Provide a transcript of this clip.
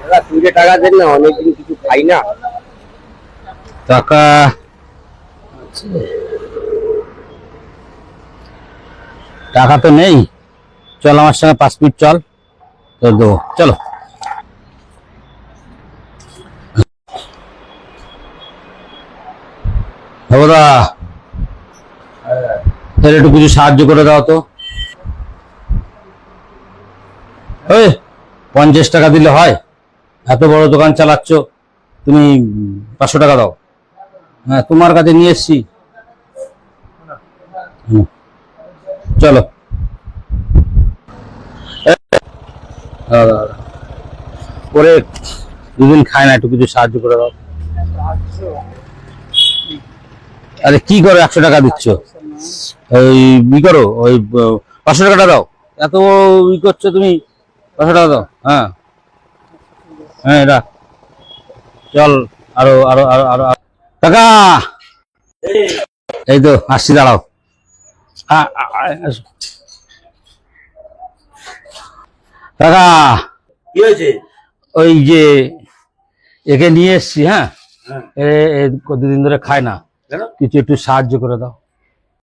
দাদা তুই যে টাকা দেন না, অনেকদিন কিছু খাই না। টাকা টাকা তো নেই, চল আমার সঙ্গে 5 মিনিট চল, তো দেবো, চলো। দাদা তাহলে একটু কিছু সাহায্য করে দাও তো। ওই 50 টাকা দিলে হয়? এত বড় দোকান চালাচ্ছ তুমি, 500 টাকা দাও। হ্যাঁ তোমার কাছে নিয়ে এসছি। চলো পরে দুদিন খায় না, একটু কিছু সাহায্য করে দাও। আরে কি করো, 100 টাকা দিচ্ছ, ওই ই করো, ওই 500 টাকাটা দাও। এত ই করছো তুমি, 500 টাকা দাও। হ্যাঁ হ্যাঁ এটা চল, আরো আরো আরো আরো টাকা। এই তো আসছি, দাঁড়াও। আসো। টাকা কি হয়েছে? ওই যে একে নিয়ে এসছি, হ্যাঁ, এ কতদিন ধরে খায় না, কিছু একটু সাহায্য করে দাও।